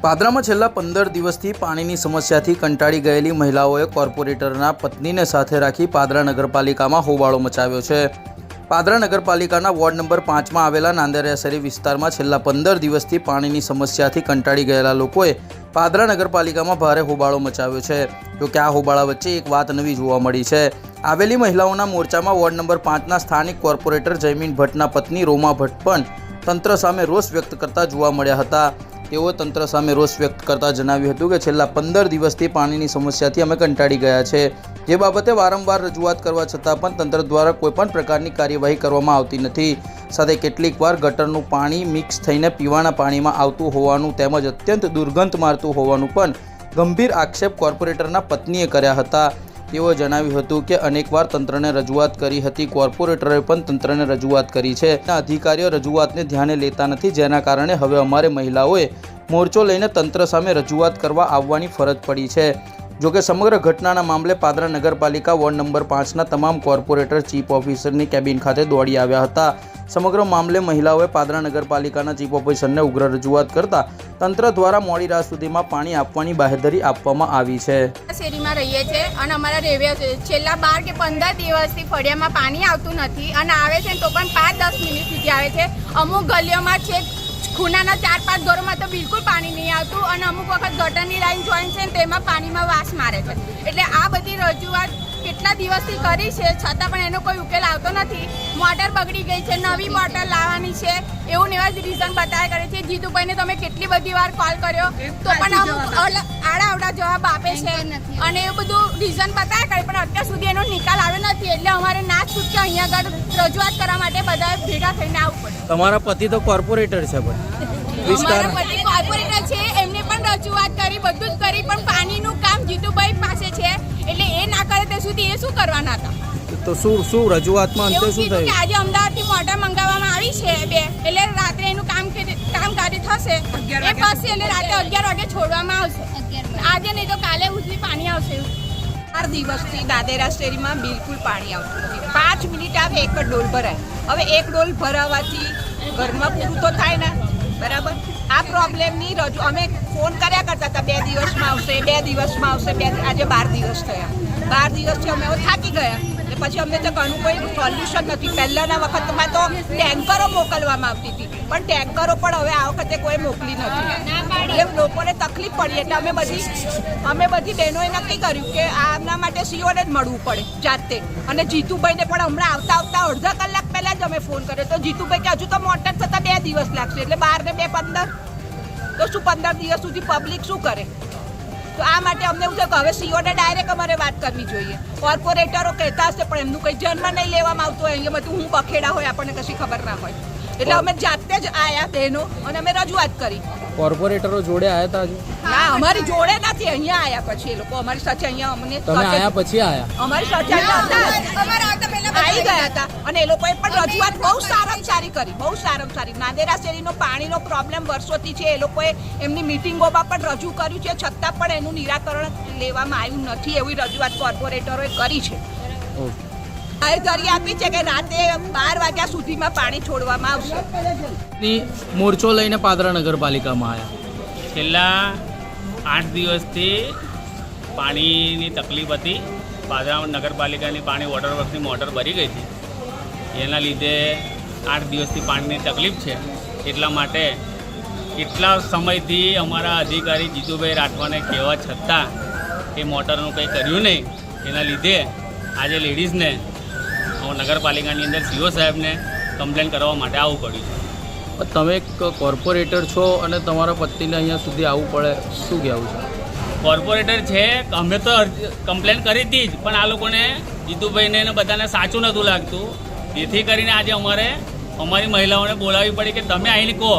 પાદરામાં છેલ્લા 15 દિવસથી પાણીની સમસ્યાથી કંટાળી ગયેલી મહિલાઓએ કોર્પોરેટરના પત્નીને સાથે રાખી પાદરા નગરપાલિકામાં હોબાળો મચાવ્યો છે। પાદરા નગરપાલિકાના વોર્ડ નંબર 5માં આવેલા નાંદરિયા શેરી વિસ્તારમાં છેલ્લા 15 દિવસથી પાણીની સમસ્યાથી કંટાળી ગયેલા લોકોએ પાદરા નગરપાલિકામાં ભારે હોબાળો મચાવ્યો છે। જો કે આ હોબાળા વચ્ચે એક વાત નવી જોવા મળી છે। આવેલી મહિલાઓના મોરચામાં વોર્ડ નંબર 5ના સ્થાનિક કોર્પોરેટર જયમીન ભટ્ટના પત્ની રોમા ભટ્ટ પણ તંત્ર સામે રોષ વ્યક્ત કરતા જોવા મળ્યા હતા। તેઓ તંત્ર સામે રોષ વ્યક્ત કરતા જણાવ્યું હતું કે છેલ્લા 15 દિવસથી પાણીની સમસ્યાથી અમે કંટાળી ગયા છે, જે બાબતે વારંવાર રજૂઆત કરવા છતાં પણ તંત્ર દ્વારા કોઈપણ પ્રકારની કાર્યવાહી કરવામાં આવતી નથી। સાથે કેટલીકવાર ગટરનું પાણી મિક્સ થઈને પીવાના પાણીમાં આવતું હોવાનું તેમજ અત્યંત દુર્ગંધ મારતું હોવાનું પણ ગંભીર આક્ષેપ કોર્પોરેટરના પત્નીએ કર્યા હતા। તેઓ જણાવ્યું હતું કે અનેકવાર તંત્રને રજૂઆત કરી હતી, કોર્પોરેટરે પણ તંત્રને રજૂઆત કરી છે। અધિકારીઓ રજૂઆતને ધ્યાને લેતા નથી, જેના કારણે હવે અમારે મહિલાઓએ મોરચો લઈને તંત્ર સામે રજૂઆત કરવા આવવાની ફરજ પડી છે। જોકે સમગ્ર ઘટનાના મામલે પાદરા નગરપાલિકા વોર્ડ નંબર 5ના તમામ કોર્પોરેટર ચીફ ઓફિસરની કેબિન ખાતે દોડી આવ્યા હતા। સમગ્ર મામલે મહિલાઓએ પાદરા નગરપાલિકાના ચીફ ઓફિસરને ઉગ્ર રજૂઆત કરતા તંત્ર દ્વારા મોડી રાત સુધીમાં પાણી આપવાની બાહેધરી આપવામાં આવી છે। શેરીમાં રહીએ છીએ અને અમારા રેવે છેલ્લા 12 કે 15 દિવસથી ફળિયામાં પાણી આવતું નથી અને આવે છે તો પણ 5-10 મિનિટ સુધી આવે છે। અમુક ગલીઓમાં છે ખૂણાના 4-5 ઘરોમાં તો બિલકુલ પાણી નહીં આવતું અને અમુક વખત ગટરની લાઈન જોઈન છે તેમાં પાણીમાં વાસ મારે છે। એટલે આ બધી રજૂઆત કેટલા દિવસથી કરી છે, છતાં પણ એનો કોઈ ઉકેલ આવતો નથી। મોટર બગડી ગઈ છે, નવી મોટર લાવવાની છે એવું એવા જ રીઝન બતાવ્યા કરે છે। જીતુભાઈને તમે કેટલી બધી વાર કોલ કર્યો તો પણ અમુક આડા જવાબ આપે છે અને એવું બધું રીઝન બતાવ્યા કરે, પણ અત્યાર સુધી એનો નિકાલ આવ્યો નથી। એટલે અમારે ના છૂટકે અહીંયા આગળ રજૂઆત કરવા માટે બધા ભેગા થઈને આવવું પડે। તમારા પતિ તો કોર્પોરેટર છે, પણ અમારા પતિ કોર્પોરેટર છે, એમને પણ રજૂઆત કરી, બધું જ કરી, પણ પાણીનું કામ જીતુભાઈ પાસે છે એટલે એ ના કરે ત્યાં સુધી એ શું કરવાના હતા? તો શું રજૂઆતમાં અંતે શું થયું? આજે અમદાવાદથી મોટર મંગાવવામાં આવી છે 2, એટલે રાત્રે એનું કામકાજ થશે, એ પછી એટલે રાતે 11 વાગે છોડવામાં આવશે। આજે નહીં તો કાલે ઉજળી પાણી આવશે। 4 દિવસથી નાંદરિયા શેરીમાં બિલકુલ પાણી આવતું નથી। 5 મિનિટ આવે એક જ ડોલ ભરાય। હવે એક ડોલ ભરાવાથી ઘરમાં પૂરું તો થાય ને, બરાબર? આ પ્રોબ્લેમની અમે ફોન કર્યા કરતા હતા 2 દિવસમાં આવશે, 2 દિવસમાં આવશે, આજે 12 દિવસ થયા। 12 દિવસથી અમે હવે થાકી ગયા એટલે પછી અમને તો ઘણું કોઈ સોલ્યુશન નથી। પહેલાંના વખતમાં તો ટેન્કરો મોકલવામાં આવતી હતી, પણ ટેન્કરો પણ હવે આ વખતે કોઈ મોકલી નથી એટલે લોકોને તકલીફ પડી। એટલે અમે બધી બહેનોએ નક્કી કર્યું કે આના માટે સીઓને જ મળવું પડે જાતે। અને જીતુભાઈને પણ હમણાં આવતા અડધા કલાક પહેલાં જ અમે ફોન કર્યો તો જીતુભાઈ કે હજુ તો મોટર થતાં 2 દિવસ લાગશે, એટલે 12 ને 2 15 તો શું 15 દિવસ સુધી પબ્લિક શું કરે? તો આ માટે અમને એવું થયું કે હવે સીઓને ડાયરેક્ટ અમારે વાત કરવી જોઈએ। કોર્પોરેટરો કહેતા હશે પણ એમનું કંઈ જન્મ નહીં લેવામાં આવતું હોય, અહીંયા બધું હું બખેડા હોય આપણને કશી ખબર ના હોય, એટલે અમે જાતે જ આવ્યા બહેનો અને અમે રજૂઆત કરી। કોર્પોરેટરો જોડે આવ્યા હતા હજુ? ના, અમારી જોડે નથી, અહીંયા આવ્યા પછી એ લોકો અમારી સાથે અહીંયા અમને તમે આવ્યા પછી આવ્યા? અમારી સાથે આવી ગયા હતા અને એ લોકોએ પણ રજૂઆત બહુ સારામાં સારી કરી, બહુ સારામાં સારી। નાંદરિયા શેરીનો પાણીનો પ્રોબ્લેમ વર્ષોથી છે, એ લોકોએ એમની મિટિંગોમાં પણ રજૂ કર્યું છે, છતાં પણ એનું નિરાકરણ લેવામાં આવ્યું નથી એવી રજૂઆત કોર્પોરેટરોએ કરી છે। બાહેધરી આપી છે કે રાતે 12 વાગ્યા સુધીમાં પાણી છોડવામાં આવશે। મોરચો લઈને પાદરા નગરપાલિકામાં આવ્યા? છેલ્લા 8 દિવસથી પાણીની તકલીફ હતી। પાદરા નગરપાલિકાની પાણી વોટર વર્કની મોટર ભરી ગઈ હતી, એના લીધે 8 દિવસથી પાણીની તકલીફ છે। એટલા માટે કેટલા સમયથી અમારા અધિકારી જીતુભાઈ રાઠવાને કહેવા છતાં એ મોટરનું કંઈ કર્યું નહીં, એના લીધે આજે લેડીઝને નગરપાલિકાની અંદર સીઓ સાહેબને કમ્પ્લેન કરવા માટે આવવું પડ્યું। તમે એક કોર્પોરેટર છો અને તમારા પતિને અહીંયા સુધી આવવું પડે, શું કહેવું છે? કોર્પોરેટર છે, અમે તો કમ્પ્લેન કરી હતી જ, પણ આ લોકોને જીતુભાઈને ને બધાને સાચું નહોતું લાગતું, જેથી કરીને આજે અમારી મહિલાઓને બોલાવવી પડી કે તમે આવીને કહો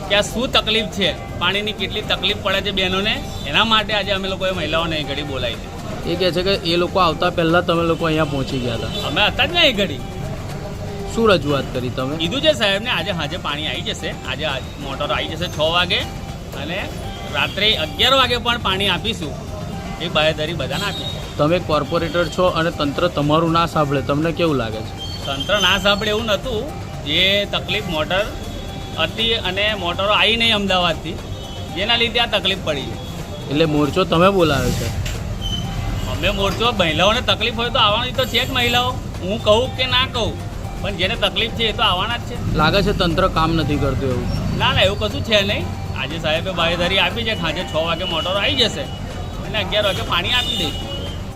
કે આ શું તકલીફ છે, પાણીની કેટલી તકલીફ પડે છે બહેનોને, એના માટે આજે અમે લોકોએ મહિલાઓને અહીં ઘડી બોલાવી હતી। એ કહે છે કે એ લોકો આવતા પહેલાં તમે લોકો અહીંયા પહોંચી ગયા હતા? અમે હતા જ ને અહીં ઘડી। શું રજૂઆત કરી તમે? કીધું છે સાહેબને આજે પાણી આવી જશે, આજે મોટર આવી જશે 6 વાગે અને રાત્રે 11 વાગે પણ પાણી આપીશું, એ બાહેધરી બધાને આપી છે। તમે કોર્પોરેટર છો અને તંત્ર તમારું ના સાંભળે, તમને કેવું લાગે છે? તંત્ર ના સાંભળે એવું નહોતું, જે તકલીફ મોટર હતી અને મોટરો આવી નહીં અમદાવાદથી, જેના લીધે આ તકલીફ પડી છે. એટલે મોરચો તમે બોલાવ્યો છે? અમે મોરચો મહિલાઓને તકલીફ હોય તો આવવાની તો છે જ મહિલાઓ, હું કહું કે ના કહું, પણ જેને તકલીફ છે એ તો આવવાના જ છે. લાગે છે તંત્ર કામ નથી કરતું એવું? ના ના, એવું કશું છે નહીં. આજે સાહેબે બાંયધરી આપી છે, સાંજે 6 વાગે મોટરો આવી જશે અને 11 વાગે પાણી આપી દઈશું.